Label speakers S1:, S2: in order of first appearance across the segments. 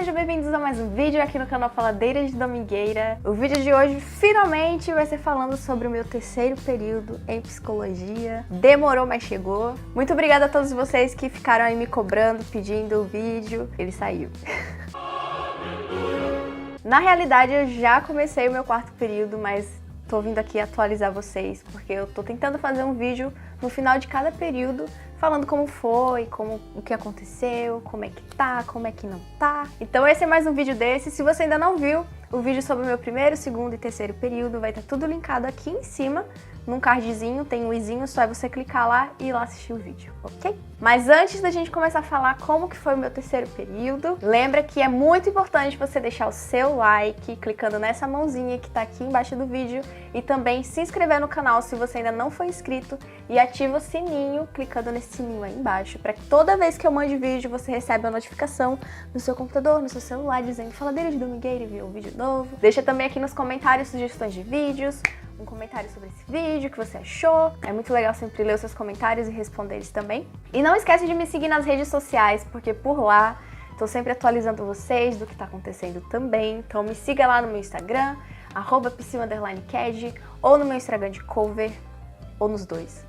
S1: sejam bem-vindos a mais um vídeo aqui no canal Faladeiras de Domingueira. O vídeo de hoje finalmente vai ser falando sobre o meu terceiro período em psicologia. Demorou, mas chegou. Muito obrigada a todos vocês que ficaram aí me cobrando, pedindo o vídeo. Ele saiu. Na realidade, eu já comecei o meu quarto período, mas tô vindo aqui atualizar vocês, porque eu tô tentando fazer um vídeo no final de cada período, falando como foi, o que aconteceu, como é que tá, como é que não tá. Então esse é mais um vídeo desse. Se você ainda não viu o vídeo sobre o meu primeiro, segundo e terceiro período, vai estar tudo linkado aqui em cima, num cardzinho, tem um izinho, só é você clicar lá e ir lá assistir o vídeo, ok? Mas antes da gente começar a falar como que foi o meu terceiro período, lembra que é muito importante você deixar o seu like, clicando nessa mãozinha que tá aqui embaixo do vídeo, e também se inscrever no canal se você ainda não for inscrito, e ativa o sininho, clicando nesse sininho aí embaixo, para que toda vez que eu mande vídeo, você receba a notificação no seu computador, no seu celular, dizendo Faladeira de Domingueira, viu um vídeo novo. Deixa também aqui nos comentários sugestões de vídeos, um comentário sobre esse vídeo, o que você achou. É muito legal sempre ler os seus comentários e responder eles também. E não esquece de me seguir nas redes sociais, porque por lá tô sempre atualizando vocês do que tá acontecendo também. Então me siga lá no meu Instagram, @psi_cad, ou no meu Instagram de cover, ou nos dois,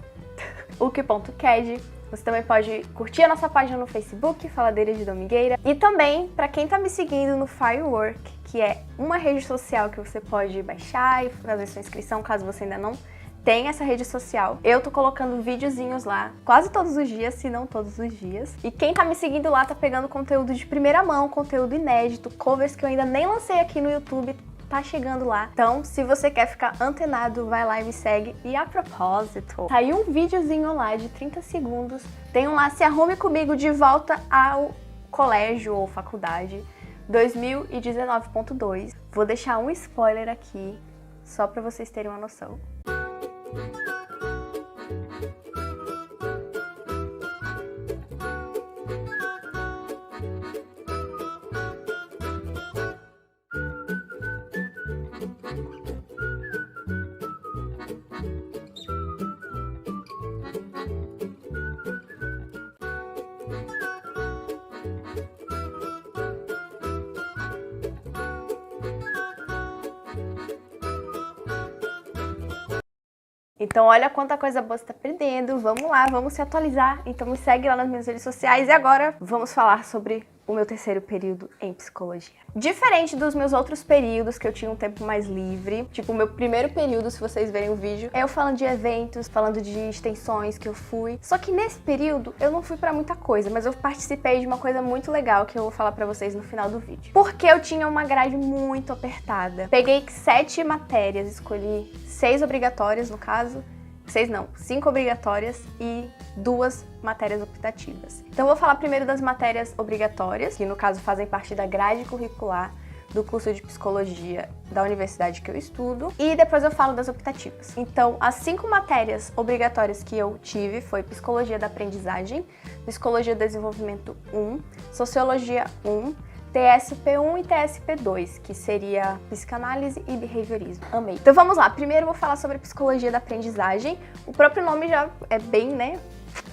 S1: uki.cad. Você também pode curtir a nossa página no Facebook, Faladeiras de Domingueira. E também, para quem tá me seguindo no Firework, que é uma rede social que você pode baixar e fazer sua inscrição, caso você ainda não tenha essa rede social. Eu tô colocando videozinhos lá, quase todos os dias, se não todos os dias. E quem tá me seguindo lá tá pegando conteúdo de primeira mão, conteúdo inédito, covers que eu ainda nem lancei aqui no YouTube, tá chegando lá. Então, se você quer ficar antenado, vai lá e me segue. E a propósito, saiu um videozinho lá de 30 segundos. Tem um lá, Se Arrume Comigo de Volta ao Colégio ou Faculdade 2019.2. Vou deixar um spoiler aqui, só pra vocês terem uma noção. Então olha quanta coisa boa você tá perdendo, vamos lá, vamos se atualizar. Então me segue lá nas minhas redes sociais e agora vamos falar sobre o meu terceiro período em psicologia. Diferente dos meus outros períodos, que eu tinha um tempo mais livre, tipo o meu primeiro período, se vocês verem o vídeo, é eu falando de eventos, falando de extensões que eu fui. Só que nesse período eu não fui pra muita coisa, mas eu participei de uma coisa muito legal que eu vou falar pra vocês no final do vídeo. Porque eu tinha uma grade muito apertada. Peguei 7 matérias, escolhi 6 obrigatórias no caso, 6 não, 5 obrigatórias e 2 matérias optativas. Então eu vou falar primeiro das matérias obrigatórias, que no caso fazem parte da grade curricular do curso de psicologia da universidade que eu estudo, e depois eu falo das optativas. Então, as 5 matérias obrigatórias que eu tive foi Psicologia da Aprendizagem, Psicologia do Desenvolvimento 1, Sociologia 1, TSP1 e TSP2, que seria psicanálise e behaviorismo. Amei. Então vamos lá, primeiro eu vou falar sobre a psicologia da aprendizagem. O próprio nome já é bem, né?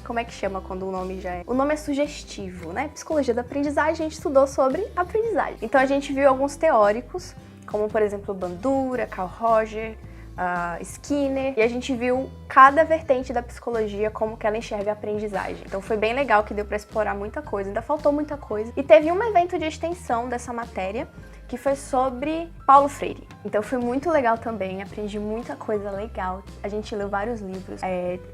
S1: Como é que chama quando o nome já é? O nome é sugestivo, né? Psicologia da aprendizagem, a gente estudou sobre aprendizagem. Então a gente viu alguns teóricos, como por exemplo Bandura, Carl Roger, Skinner, e a gente viu cada vertente da psicologia, como que ela enxerga a aprendizagem. Então foi bem legal, que deu para explorar muita coisa, ainda faltou muita coisa. E teve um evento de extensão dessa matéria, que foi sobre Paulo Freire. Então foi muito legal também, aprendi muita coisa legal. A gente leu vários livros,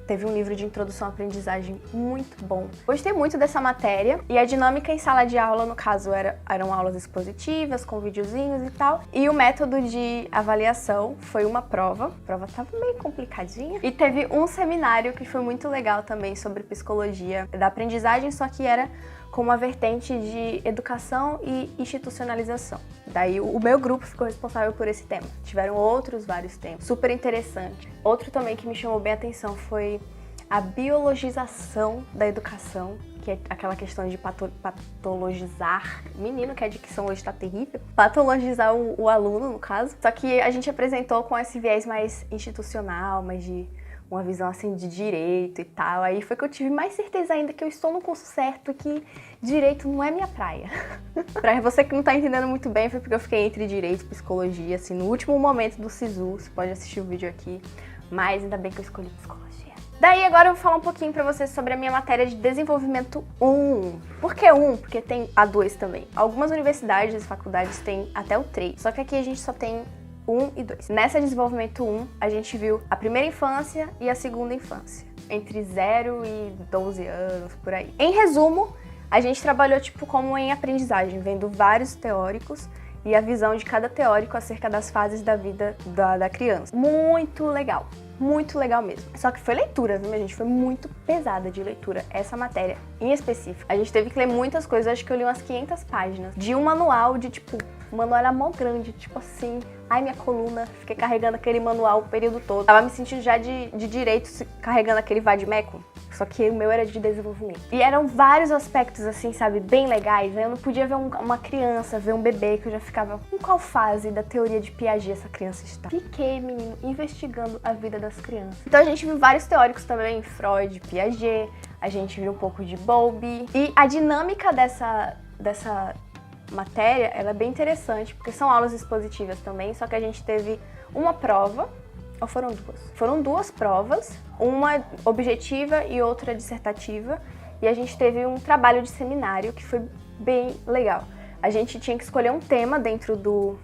S1: teve um livro de introdução à aprendizagem muito bom. Gostei muito dessa matéria, e a dinâmica em sala de aula, no caso, eram aulas expositivas, com videozinhos e tal. E o método de avaliação foi uma prova. A prova tava meio complicadinha. E teve um seminário que foi muito legal também sobre psicologia da aprendizagem, só que era com uma vertente de educação e institucionalização. Daí o meu grupo ficou responsável por esse tema. Tiveram vários temas, super interessante. Outro também que me chamou bem a atenção foi a biologização da educação, que é aquela questão de patologizar. Menino, que a dicção hoje tá terrível. Patologizar o aluno, no caso. Só que a gente apresentou com esse viés mais institucional, mais de uma visão assim de direito e tal. Aí foi que eu tive mais certeza ainda que eu estou no curso certo, que direito não é minha praia. Pra você que não tá entendendo muito bem, foi porque eu fiquei entre direito e psicologia, assim, no último momento do SISU. Você pode assistir o vídeo aqui, mas ainda bem que eu escolhi psicologia. Daí agora eu vou falar um pouquinho pra vocês sobre a minha matéria de desenvolvimento 1. Por que 1? Porque tem a 2 também. Algumas universidades e faculdades têm até o 3, só que aqui a gente só tem 1 e 2. Nessa desenvolvimento 1, a gente viu a primeira infância e a segunda infância, entre 0 e 12 anos, por aí. Em resumo, a gente trabalhou tipo como em aprendizagem, vendo vários teóricos e a visão de cada teórico acerca das fases da vida da criança. Muito legal. Muito legal mesmo. Só que foi leitura, viu, minha gente? Foi muito pesada de leitura, essa matéria em específico. A gente teve que ler muitas coisas, acho que eu li umas 500 páginas de um manual de, tipo, o manual era mó grande, tipo assim, ai minha coluna, fiquei carregando aquele manual o período todo. Tava me sentindo já de direito carregando aquele vadimeco, só que o meu era de desenvolvimento. E eram vários aspectos assim, sabe, bem legais. Eu não podia ver uma criança, ver um bebê, que eu já ficava, em qual fase da teoria de Piaget essa criança está? Fiquei, menino, investigando a vida das crianças. Então a gente viu vários teóricos também, Freud, Piaget, a gente viu um pouco de Bowlby. E a dinâmica dessa matéria, ela é bem interessante, porque são aulas expositivas também, só que a gente teve uma prova, ou foram duas? Foram duas provas, uma objetiva e outra dissertativa, e a gente teve um trabalho de seminário que foi bem legal. A gente tinha que escolher um tema dentro do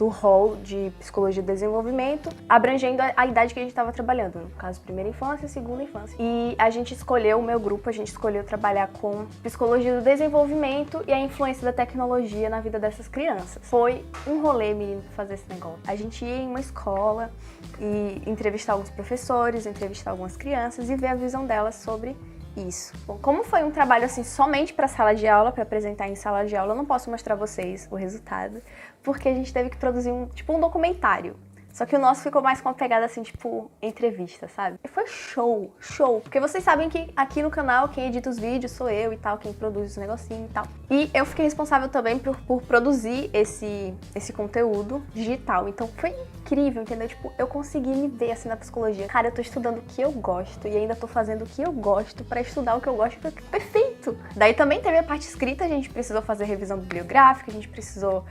S1: rol de psicologia do desenvolvimento, abrangendo a idade que a gente estava trabalhando, no caso, primeira infância e segunda infância. E a gente escolheu, o meu grupo, a gente escolheu trabalhar com psicologia do desenvolvimento e a influência da tecnologia na vida dessas crianças. Foi um rolê, menino, fazer esse negócio. A gente ia em uma escola e entrevistar alguns professores, entrevistar algumas crianças e ver a visão delas sobre isso. Bom, como foi um trabalho assim somente para sala de aula, para apresentar em sala de aula, eu não posso mostrar vocês o resultado, porque a gente teve que produzir um documentário. Só que o nosso ficou mais com uma pegada assim, tipo, entrevista, sabe? E foi show, show. Porque vocês sabem que aqui no canal quem edita os vídeos sou eu e tal, quem produz os negocinhos e tal. E eu fiquei responsável também por produzir esse conteúdo digital. Então foi incrível, entendeu? Tipo, eu consegui me ver assim na psicologia. Cara, eu tô estudando o que eu gosto e ainda tô fazendo o que eu gosto pra estudar o que eu gosto. Perfeito! Daí também teve a parte escrita, a gente precisou fazer revisão bibliográfica, a gente precisou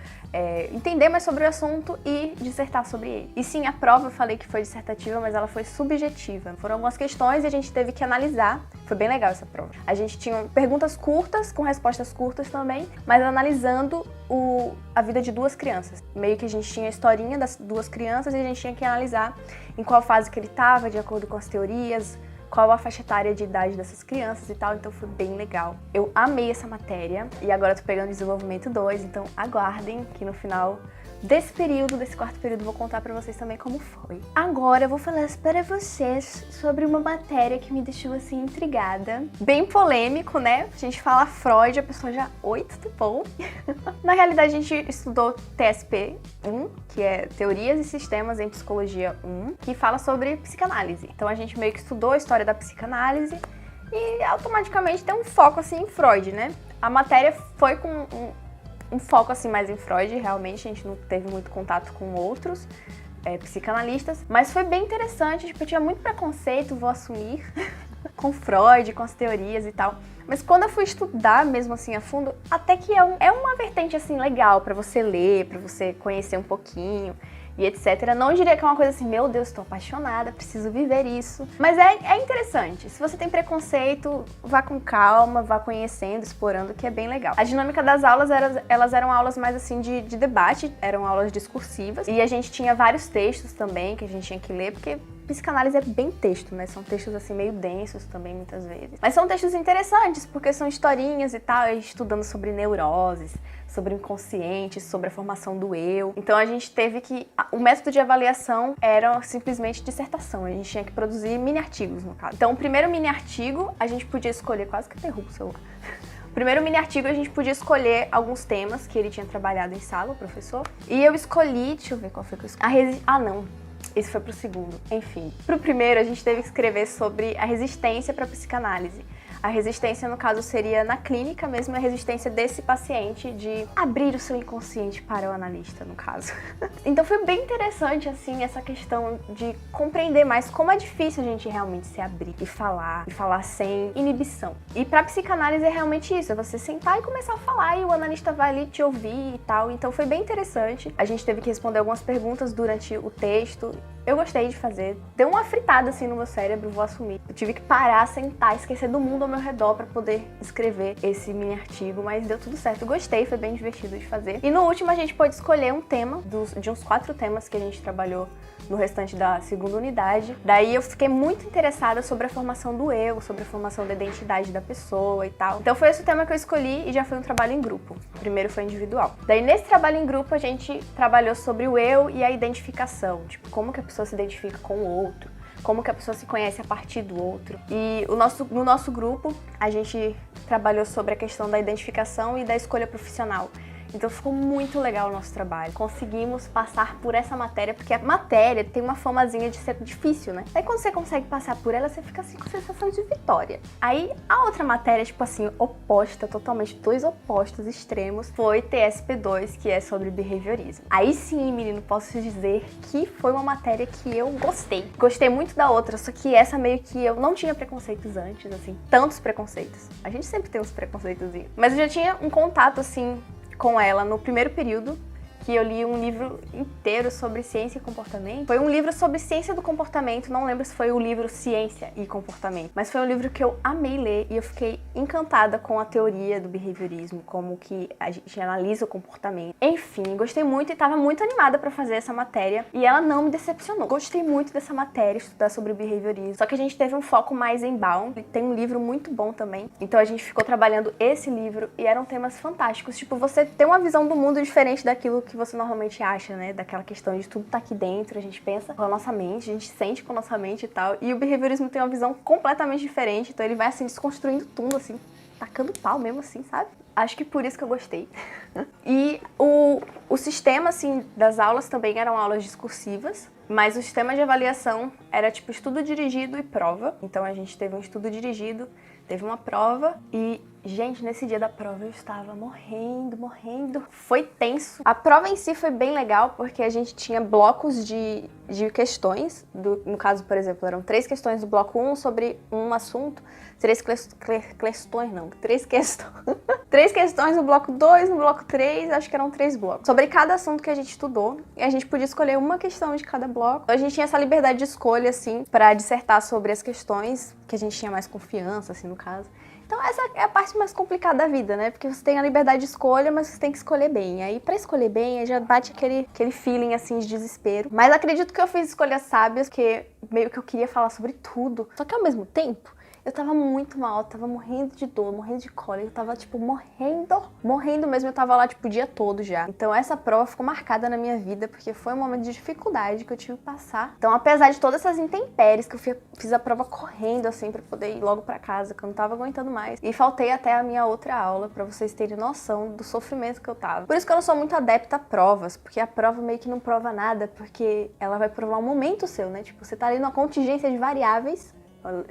S1: entender mais sobre o assunto e dissertar sobre ele. E sim, a prova eu falei que foi dissertativa, mas ela foi subjetiva. Foram algumas questões e a gente teve que analisar. Foi bem legal essa prova. A gente tinha perguntas curtas, com respostas curtas também, mas analisando a vida de duas crianças. Meio que a gente tinha a historinha das duas crianças e a gente tinha que analisar em qual fase que ele estava, de acordo com as teorias, qual a faixa etária de idade dessas crianças e tal, então foi bem legal. Eu amei essa matéria e agora eu tô pegando desenvolvimento 2, então aguardem que no final desse período, desse quarto período, vou contar pra vocês também como foi. Agora eu vou falar para vocês sobre uma matéria que me deixou assim intrigada. Bem polêmico, né? A gente fala Freud, a pessoa já, oi, tudo bom? Na realidade a gente estudou TSP 1, que é Teorias e Sistemas em Psicologia 1, que fala sobre psicanálise. Então a gente meio que estudou a história da psicanálise e automaticamente tem um foco assim em Freud, né? A matéria foi com um foco assim mais em Freud, realmente a gente não teve muito contato com outros psicanalistas, mas foi bem interessante, tipo, eu tinha muito preconceito, vou assumir, com Freud, com as teorias e tal, mas quando eu fui estudar mesmo assim a fundo, até que é uma vertente assim legal pra você ler, pra você conhecer um pouquinho e etc. Não diria que é uma coisa assim, meu Deus, tô apaixonada, preciso viver isso. Mas é interessante. Se você tem preconceito, vá com calma, vá conhecendo, explorando, que é bem legal. A dinâmica das aulas, elas eram aulas mais assim de debate, eram aulas discursivas. E a gente tinha vários textos também que a gente tinha que ler, porque psicanálise é bem texto, né? São textos assim meio densos também, muitas vezes. Mas são textos interessantes, porque são historinhas e tal, a gente estudando sobre neuroses, sobre o inconsciente, sobre a formação do eu. Então a gente teve que... O método de avaliação era simplesmente dissertação. A gente tinha que produzir mini artigos, no caso. Então o primeiro mini artigo, a gente podia escolher... Quase que derrubo o celular. O primeiro mini artigo, a gente podia escolher alguns temas que ele tinha trabalhado em sala, o professor. E eu escolhi... Deixa eu ver qual foi que eu escolhi. esse foi pro segundo. Enfim, pro primeiro a gente teve que escrever sobre a resistência para psicanálise. A resistência, no caso, seria na clínica mesmo, a resistência desse paciente de abrir o seu inconsciente para o analista, no caso. Então foi bem interessante, assim, essa questão de compreender mais como é difícil a gente realmente se abrir e falar sem inibição. E pra psicanálise é realmente isso, é você sentar e começar a falar e o analista vai ali te ouvir e tal. Então foi bem interessante. A gente teve que responder algumas perguntas durante o texto. Eu gostei de fazer. Deu uma fritada assim no meu cérebro, vou assumir. Eu tive que parar, sentar, esquecer do mundo ao meu redor pra poder escrever esse mini artigo, mas deu tudo certo. Gostei, foi bem divertido de fazer. E no último a gente pôde escolher um tema, de uns 4 temas que a gente trabalhou no restante da segunda unidade. Daí eu fiquei muito interessada sobre a formação do eu, sobre a formação da identidade da pessoa e tal. Então foi esse o tema que eu escolhi e já foi um trabalho em grupo. O primeiro foi individual. Daí nesse trabalho em grupo a gente trabalhou sobre o eu e a identificação. Tipo, como que a pessoa se identifica com o outro, como que a pessoa se conhece a partir do outro. E no nosso grupo a gente trabalhou sobre a questão da identificação e da escolha profissional. Então ficou muito legal o nosso trabalho. Conseguimos passar por essa matéria, porque a matéria tem uma famazinha de ser difícil, né? Aí quando você consegue passar por ela, você fica assim com sensação de vitória. Aí a outra matéria, tipo assim, oposta, totalmente, 2 opostos extremos, foi TSP2, que é sobre behaviorismo. Aí sim, menino, posso dizer que foi uma matéria que eu gostei. Gostei muito da outra, só que essa meio que eu não tinha preconceitos antes, assim, tantos preconceitos. A gente sempre tem uns preconceitozinhos. Mas eu já tinha um contato, assim, com ela no primeiro período, que eu li um livro inteiro sobre ciência e comportamento. Foi um livro sobre ciência do comportamento, não lembro se foi o livro Ciência e Comportamento, mas foi um livro que eu amei ler e eu fiquei encantada com a teoria do behaviorismo, como que a gente analisa o comportamento. Enfim, gostei muito e estava muito animada para fazer essa matéria e ela não me decepcionou. Gostei muito dessa matéria, estudar sobre behaviorismo, só que a gente teve um foco mais em Baum, tem um livro muito bom também, então a gente ficou trabalhando esse livro e eram temas fantásticos, tipo, você ter uma visão do mundo diferente daquilo que você normalmente acha, né? Daquela questão de tudo tá aqui dentro, a gente pensa com a nossa mente, a gente sente com a nossa mente e tal. E o behaviorismo tem uma visão completamente diferente, então ele vai assim desconstruindo tudo, assim, tacando pau mesmo assim, sabe? Acho que por isso que eu gostei. E o sistema, assim, das aulas também eram aulas discursivas, mas o sistema de avaliação era tipo estudo dirigido e prova. Então a gente teve um estudo dirigido, teve uma prova e, gente, nesse dia da prova eu estava morrendo. Foi tenso. A prova em si foi bem legal porque a gente tinha blocos de questões. No caso, por exemplo, eram 3 questões do bloco 1 sobre um assunto. 3 questões, não. 3 questões. 3 questões no bloco 2, no bloco 3, acho que eram 3 blocos. Sobre cada assunto que a gente estudou. E a gente podia escolher uma questão de cada bloco. A gente tinha essa liberdade de escolha, assim, para dissertar sobre as questões que a gente tinha mais confiança, assim, no caso. Então essa é a parte mais complicada da vida, né? Porque você tem a liberdade de escolha, mas você tem que escolher bem. Aí pra escolher bem, aí já bate aquele feeling assim de desespero. Mas acredito que eu fiz escolhas sábias, porque meio que eu queria falar sobre tudo. Só que ao mesmo tempo, eu tava muito mal, tava morrendo de dor, morrendo de cólica, eu tava, tipo, morrendo mesmo, eu tava lá, tipo, o dia todo já. Então essa prova ficou marcada na minha vida, porque foi um momento de dificuldade que eu tive que passar. Então, apesar de todas essas intempéries, que eu fiz a prova correndo, assim, pra poder ir logo pra casa, que eu não tava aguentando mais. E faltei até a minha outra aula, pra vocês terem noção do sofrimento que eu tava. Por isso que eu não sou muito adepta a provas, porque a prova meio que não prova nada, porque ela vai provar um momento seu, né? Tipo, você tá ali numa contingência de variáveis,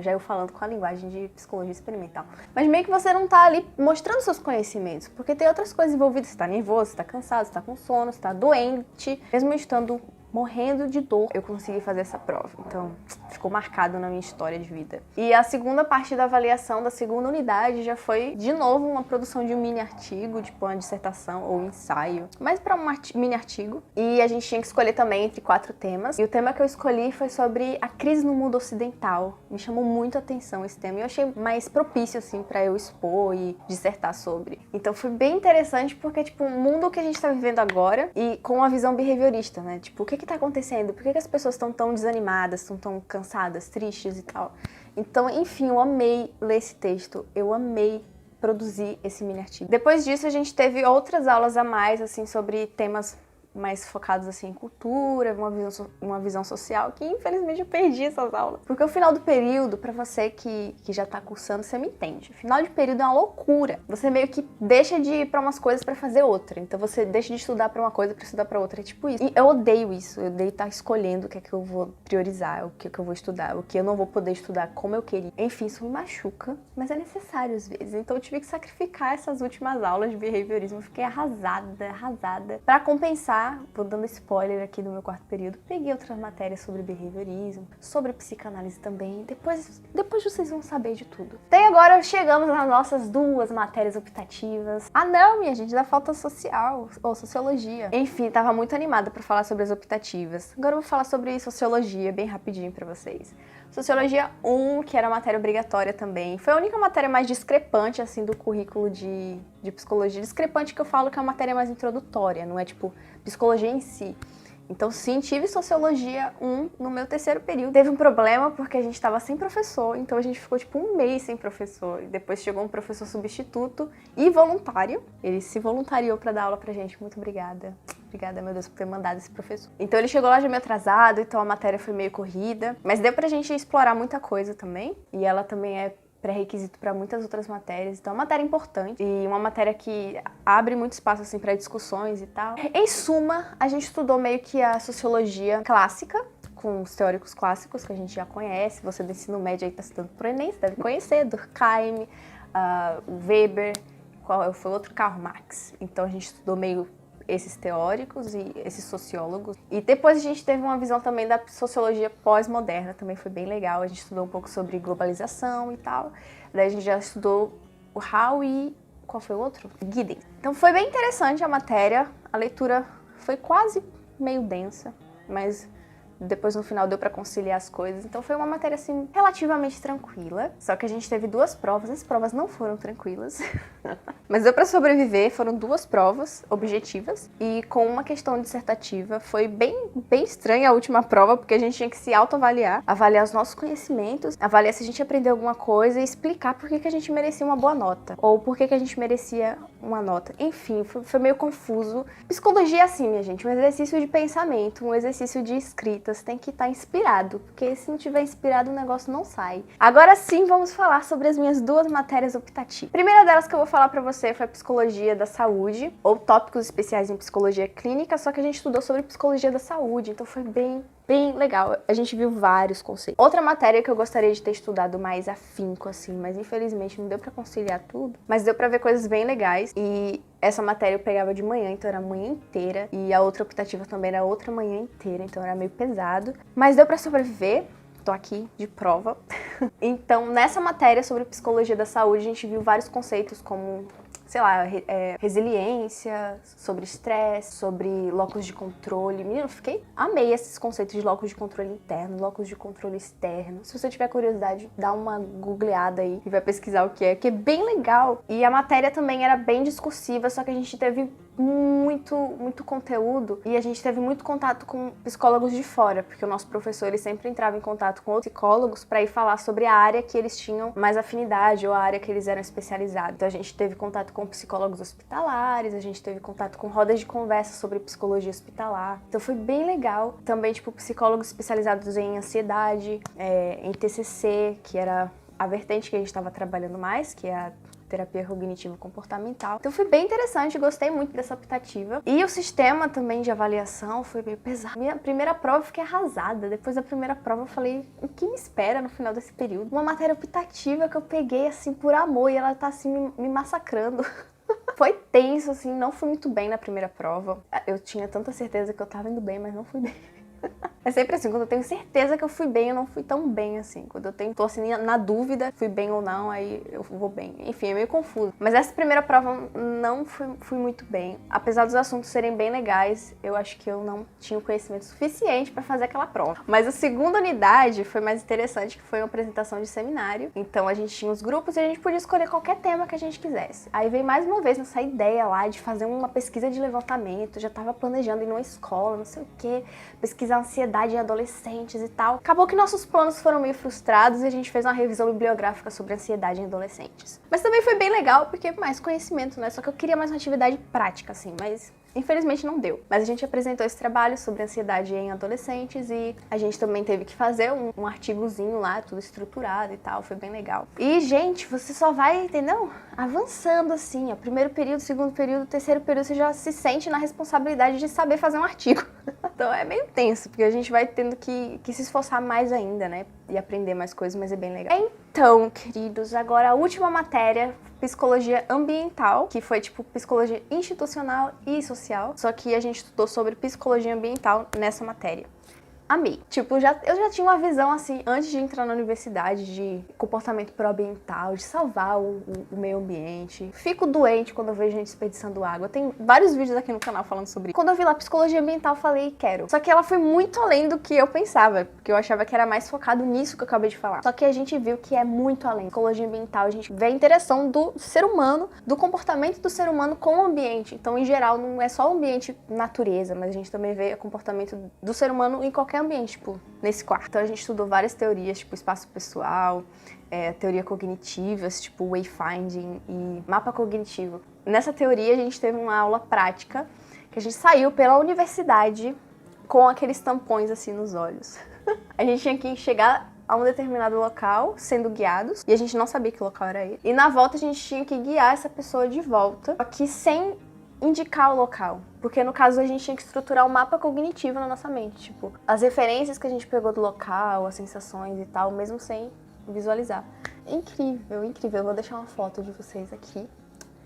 S1: já eu falando com a linguagem de psicologia experimental. Mas meio que você não tá ali mostrando seus conhecimentos, porque tem outras coisas envolvidas. Você tá nervoso, você tá cansado, você tá com sono, você tá doente. Mesmo estando morrendo de dor, eu consegui fazer essa prova. Então, ficou marcado na minha história de vida. E a segunda parte da avaliação da segunda unidade já foi, de novo, uma produção de um mini artigo, tipo uma dissertação ou um ensaio, mas para um mini artigo. E a gente tinha que escolher também entre 4 temas. E o tema que eu escolhi foi sobre a crise no mundo ocidental. Me chamou muito a atenção esse tema e eu achei mais propício, assim, para eu expor e dissertar sobre. Então foi bem interessante porque, tipo, o mundo que a gente tá vivendo agora e com uma visão behaviorista, né? Tipo, o que tá acontecendo? Por que as pessoas estão tão desanimadas, estão tão cansadas, tristes e tal? Então, enfim, eu amei ler esse texto, eu amei produzir esse mini artigo. Depois disso, a gente teve outras aulas a mais, assim, sobre temas mais focados assim em cultura, uma visão social, que infelizmente eu perdi essas aulas. Porque o final do período, pra você que já tá cursando, você me entende. O final de período é uma loucura. Você meio que deixa de ir pra umas coisas pra fazer outra. Então você deixa de estudar pra uma coisa pra estudar pra outra. É tipo isso. E eu odeio isso. Eu odeio estar escolhendo o que é que eu vou priorizar, o que é que eu vou estudar, o que eu não vou poder estudar como eu queria. Enfim, isso me machuca, mas é necessário às vezes. Então eu tive que sacrificar essas últimas aulas de behaviorismo. Eu fiquei arrasada. Pra compensar, vou dando spoiler aqui no meu quarto período, peguei outras matérias sobre behaviorismo, sobre psicanálise também. Depois vocês vão saber de tudo. Daí agora chegamos nas nossas 2 matérias optativas. Ah não, minha gente, ainda falta social ou sociologia. Enfim, tava muito animada pra falar sobre as optativas. Agora eu vou falar sobre sociologia bem rapidinho pra vocês. Sociologia 1, que era matéria obrigatória também. Foi a única matéria mais discrepante, assim, do currículo de psicologia. Discrepante que eu falo que é uma matéria mais introdutória, não é, tipo, psicologia em si. Então, sim, tive Sociologia 1 no meu terceiro período. Teve um problema porque a gente estava sem professor, então a gente ficou, tipo, um mês sem professor. E depois chegou um professor substituto e voluntário. Ele se voluntariou para dar aula pra gente. Muito obrigada. Obrigada, meu Deus, por ter mandado esse professor. Então ele chegou lá já meio atrasado, então a matéria foi meio corrida. Mas deu pra gente explorar muita coisa também. E ela também é pré-requisito para muitas outras matérias. Então é uma matéria importante e uma matéria que abre muito espaço assim para discussões e tal. Em suma, a gente estudou meio que a sociologia clássica, com os teóricos clássicos que a gente já conhece. Você do ensino médio aí tá estudando pro Enem, você deve conhecer, Durkheim, Weber, qual foi o outro? Karl Marx. Então a gente estudou meio esses teóricos e esses sociólogos. E depois a gente teve uma visão também da sociologia pós-moderna, também foi bem legal. A gente estudou um pouco sobre globalização e tal. Daí a gente já estudou o How e... qual foi o outro? Giddens. Então foi bem interessante a matéria. A leitura foi quase meio densa, mas depois no final deu pra conciliar as coisas. Então foi uma matéria assim relativamente tranquila. Só que a gente teve 2 provas. As provas não foram tranquilas. Mas deu pra sobreviver. Foram 2 provas objetivas e com uma questão dissertativa. Foi bem estranha a última prova, porque a gente tinha que se autoavaliar, avaliar os nossos conhecimentos, avaliar se a gente aprendeu alguma coisa e explicar por que a gente merecia uma boa nota. Ou por que a gente merecia uma nota. Enfim, foi meio confuso. Psicologia é assim, minha gente. Um exercício de pensamento, um exercício de escrita. Você tem que estar inspirado, porque se não tiver inspirado o negócio não sai. Agora sim, vamos falar sobre as minhas 2 matérias optativas. A primeira delas que eu vou falar pra você foi a Psicologia da Saúde, ou tópicos especiais em Psicologia Clínica, só que a gente estudou sobre Psicologia da Saúde, então foi bem legal. A gente viu vários conceitos. Outra matéria que eu gostaria de ter estudado mais afinco, assim, mas infelizmente não deu pra conciliar tudo, mas deu pra ver coisas bem legais. E essa matéria eu pegava de manhã, então era a manhã inteira. E a outra optativa também era outra manhã inteira, então era meio pesado. Mas deu pra sobreviver. Tô aqui de prova. Então, nessa matéria sobre Psicologia da Saúde, a gente viu vários conceitos como... sei lá, resiliência, sobre estresse, sobre locus de controle. Menino, amei esses conceitos de locus de controle interno, locus de controle externo. Se você tiver curiosidade, dá uma googleada aí e vai pesquisar o que é bem legal. E a matéria também era bem discursiva, só que a gente teve muito conteúdo e a gente teve muito contato com psicólogos de fora, porque o nosso professor ele sempre entrava em contato com outros psicólogos para ir falar sobre a área que eles tinham mais afinidade ou a área que eles eram especializados. Então a gente teve contato com psicólogos hospitalares, a gente teve contato com rodas de conversa sobre psicologia hospitalar. Então foi bem legal. Também, tipo, psicólogos especializados em ansiedade, em TCC, que era a vertente que a gente estava trabalhando mais, que é a terapia cognitivo-comportamental. Então foi bem interessante, gostei muito dessa optativa. E o sistema também de avaliação foi meio pesado. Minha primeira prova eu fiquei arrasada. Depois da primeira prova eu falei, o que me espera no final desse período? Uma matéria optativa que eu peguei assim por amor e ela tá assim me massacrando. Foi tenso, assim, não fui muito bem na primeira prova. Eu tinha tanta certeza que eu tava indo bem, mas não fui bem. É sempre assim, quando eu tenho certeza que eu fui bem, eu não fui tão bem assim. Quando eu tô assim na dúvida, fui bem ou não, aí eu vou bem. Enfim, é meio confuso. Mas essa primeira prova não fui muito bem. Apesar dos assuntos serem bem legais, eu acho que eu não tinha o conhecimento suficiente pra fazer aquela prova. Mas a segunda unidade foi mais interessante, que foi uma apresentação de seminário. Então a gente tinha os grupos e a gente podia escolher qualquer tema que a gente quisesse. Aí veio mais uma vez nessa ideia lá de fazer uma pesquisa de levantamento. Eu já tava planejando ir numa escola, não sei o quê, pesquisar ansiedade em adolescentes e tal. Acabou que nossos planos foram meio frustrados e a gente fez uma revisão bibliográfica sobre ansiedade em adolescentes. Mas também foi bem legal, porque mais conhecimento, né? Só que eu queria mais uma atividade prática, assim, mas Infelizmente não deu, mas a gente apresentou esse trabalho sobre ansiedade em adolescentes e a gente também teve que fazer um artigozinho lá, tudo estruturado e tal, foi bem legal. E, gente, você só vai, entendeu? Avançando assim, ó, primeiro período, segundo período, terceiro período, você já se sente na responsabilidade de saber fazer um artigo. Então é meio tenso, porque a gente vai tendo que se esforçar mais ainda, né? E aprender mais coisas, mas é bem legal. Então, queridos, agora a última matéria, psicologia ambiental, que foi tipo psicologia institucional e social, só que a gente estudou sobre psicologia ambiental nessa matéria. Amei. Tipo, eu já tinha uma visão, assim, antes de entrar na universidade, de comportamento proambiental, de salvar o meio ambiente. Fico doente quando eu vejo gente desperdiçando água. Tem vários vídeos aqui no canal falando sobre isso. Quando eu vi lá psicologia ambiental, eu falei, quero. Só que ela foi muito além do que eu pensava, porque eu achava que era mais focado nisso que eu acabei de falar. Só que a gente viu que é muito além. Psicologia ambiental, a gente vê a interação do ser humano, do comportamento do ser humano com o ambiente. Então, em geral, não é só o ambiente natureza, mas a gente também vê o comportamento do ser humano em qualquer ambiente, tipo, nesse quarto. Então a gente estudou várias teorias, tipo espaço pessoal, teoria cognitivas, tipo wayfinding e mapa cognitivo. Nessa teoria a gente teve uma aula prática, que a gente saiu pela universidade com aqueles tampões assim nos olhos. A gente tinha que chegar a um determinado local, sendo guiados, e a gente não sabia que local era ele. E na volta a gente tinha que guiar essa pessoa de volta, aqui sem indicar o local. Porque no caso a gente tinha que estruturar um mapa cognitivo na nossa mente, tipo, as referências que a gente pegou do local, as sensações e tal, mesmo sem visualizar. Incrível, incrível. Eu vou deixar uma foto de vocês aqui.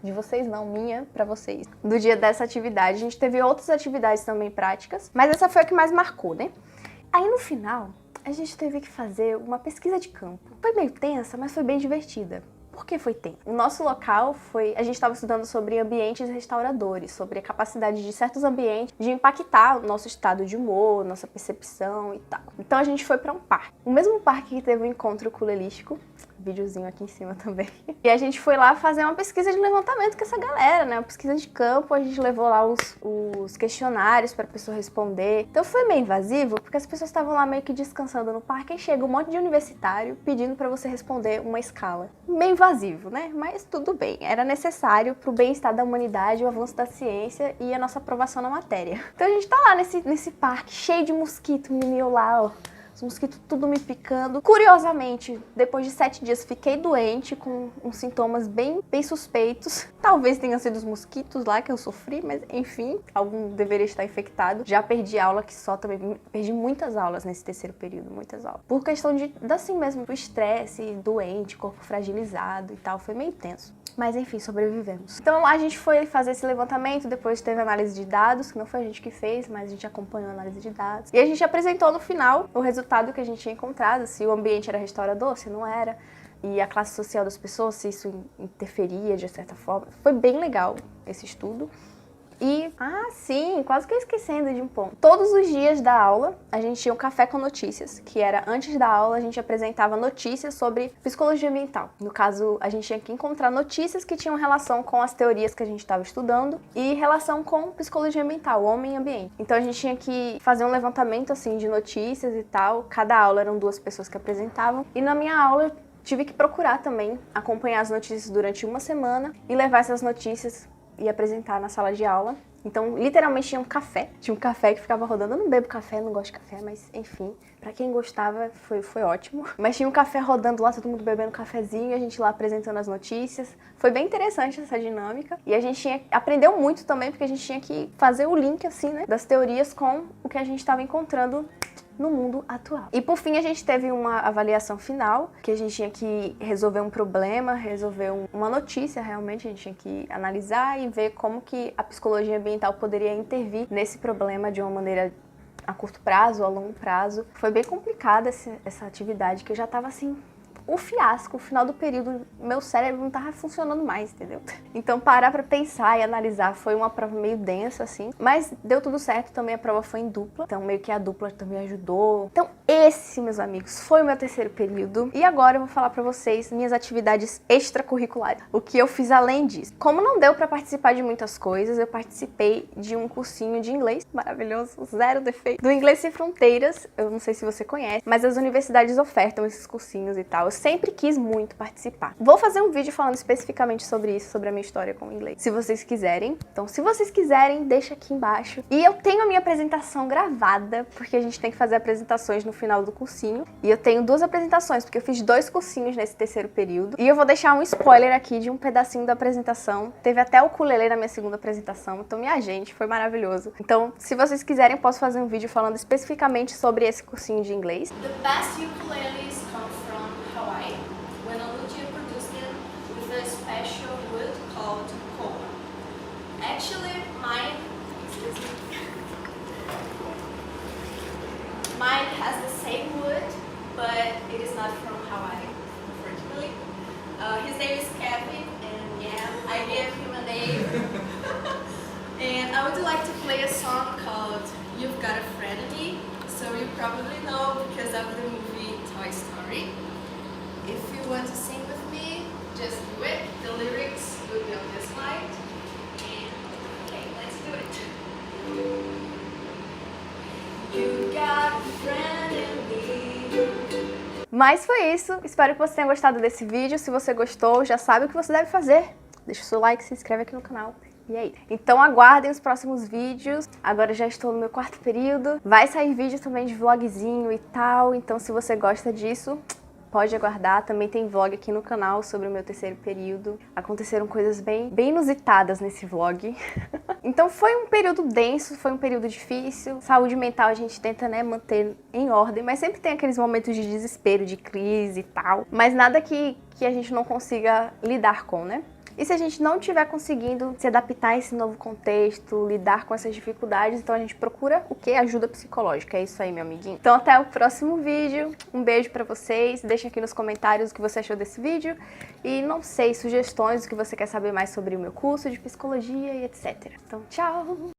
S1: De vocês não, minha pra vocês. Do dia dessa atividade. A gente teve outras atividades também práticas, mas essa foi a que mais marcou, né? Aí no final, a gente teve que fazer uma pesquisa de campo. Foi meio tensa, mas foi bem divertida. Por que foi tempo? O nosso local foi... A gente estava estudando sobre ambientes restauradores, sobre a capacidade de certos ambientes de impactar o nosso estado de humor, nossa percepção e tal. Então a gente foi para um parque. O mesmo parque que teve o encontro ukulelístico, videozinho aqui em cima também. E a gente foi lá fazer uma pesquisa de levantamento com essa galera, né? Uma pesquisa de campo, a gente levou lá os questionários para a pessoa responder. Então foi meio invasivo, porque as pessoas estavam lá meio que descansando no parque e chega um monte de universitário pedindo para você responder uma escala. Meio invasivo, né? Mas tudo bem, era necessário pro bem-estar da humanidade, o avanço da ciência e a nossa aprovação na matéria. Então a gente tá lá nesse parque cheio de mosquito, mimio lá, ó. Os mosquitos tudo me picando. Curiosamente, depois de 7 dias fiquei doente, com uns sintomas bem suspeitos. Talvez tenham sido os mosquitos lá que eu sofri, mas enfim, algum deveria estar infectado. Já perdi aula que só também, perdi muitas aulas nesse terceiro período, muitas aulas. Por questão assim mesmo, do estresse, doente, corpo fragilizado e tal, foi meio tenso. Mas enfim, sobrevivemos. Então a gente foi fazer esse levantamento, depois teve análise de dados, que não foi a gente que fez, mas a gente acompanhou a análise de dados. E a gente apresentou no final o resultado que a gente tinha encontrado, se o ambiente era restaurador, se não era, e a classe social das pessoas, se isso interferia de certa forma. Foi bem legal esse estudo. E, sim, quase que eu esquecendo de um ponto. Todos os dias da aula, a gente tinha um café com notícias, que era, antes da aula, a gente apresentava notícias sobre psicologia ambiental. No caso, a gente tinha que encontrar notícias que tinham relação com as teorias que a gente estava estudando e relação com psicologia ambiental, homem e ambiente. Então a gente tinha que fazer um levantamento, assim, de notícias e tal. Cada aula eram 2 pessoas que apresentavam. E na minha aula, eu tive que procurar também acompanhar as notícias durante uma semana e levar essas notícias e apresentar na sala de aula. Então, literalmente tinha um café que ficava rodando. Eu não bebo café, não gosto de café, mas enfim, pra quem gostava foi ótimo. Mas tinha um café rodando lá, todo mundo bebendo cafezinho, a gente lá apresentando as notícias. Foi bem interessante essa dinâmica. E a gente aprendeu muito também, porque a gente tinha que fazer o link, assim, né, das teorias com o que a gente estava encontrando no mundo atual. E por fim a gente teve uma avaliação final, que a gente tinha que resolver um problema, resolver uma notícia realmente, a gente tinha que analisar e ver como que a psicologia ambiental poderia intervir nesse problema de uma maneira a curto prazo, a longo prazo. Foi bem complicada essa atividade, que eu já tava assim, um fiasco. No final do período, meu cérebro não tava funcionando mais, entendeu? Então parar pra pensar e analisar foi uma prova meio densa, assim. Mas deu tudo certo, também a prova foi em dupla. Então meio que a dupla também ajudou. Então esse, meus amigos, foi o meu terceiro período. E agora eu vou falar pra vocês minhas atividades extracurriculares. O que eu fiz além disso. Como não deu pra participar de muitas coisas, eu participei de um cursinho de inglês maravilhoso, zero defeito, do Inglês Sem Fronteiras. Eu não sei se você conhece, mas as universidades ofertam esses cursinhos e tal. Eu sempre quis muito participar. Vou fazer um vídeo falando especificamente sobre isso, sobre a minha história com o inglês, se vocês quiserem. Então, se vocês quiserem, deixa aqui embaixo. E eu tenho a minha apresentação gravada, porque a gente tem que fazer apresentações no final do cursinho. E eu tenho 2 apresentações, porque eu fiz 2 cursinhos nesse terceiro período. E eu vou deixar um spoiler aqui de um pedacinho da apresentação. Teve até o ukulele na minha segunda apresentação, então minha gente, foi maravilhoso. Então, se vocês quiserem, eu posso fazer um vídeo falando especificamente sobre esse cursinho de inglês.
S2: The best ukuleles come from Hawaii, when Olutia produced them with a special wood called koa. Actually, mine has the same wood, but it is not from Hawaii, unfortunately. His name is Kevin, and yeah, I gave him a name. And I would like to play a song called You've Got a Friend in Me. So you probably know because of the movie Toy Story. If you want to sing with me, just do it. The lyrics will be on this slide. And okay, let's do it. You got a friend in me.
S1: Mas foi isso. Espero que você tenha gostado desse vídeo. Se você gostou, já sabe o que você deve fazer. Deixa o seu like, se inscreve aqui no canal. E aí? Então aguardem os próximos vídeos. Agora já estou no meu 4º período. Vai sair vídeo também de vlogzinho e tal. Então se você gosta disso, pode aguardar. Também tem vlog aqui no canal sobre o meu terceiro período. Aconteceram coisas bem inusitadas nesse vlog. Então foi um período denso, foi um período difícil. Saúde mental a gente tenta, né, manter em ordem. Mas sempre tem aqueles momentos de desespero, de crise e tal. Mas nada que a gente não consiga lidar com, né? E se a gente não estiver conseguindo se adaptar a esse novo contexto, lidar com essas dificuldades, então a gente procura o quê? Ajuda psicológica. É isso aí, meu amiguinho. Então até o próximo vídeo. Um beijo pra vocês. Deixem aqui nos comentários o que você achou desse vídeo. E não sei, sugestões, o que você quer saber mais sobre o meu curso de psicologia e etc. Então tchau!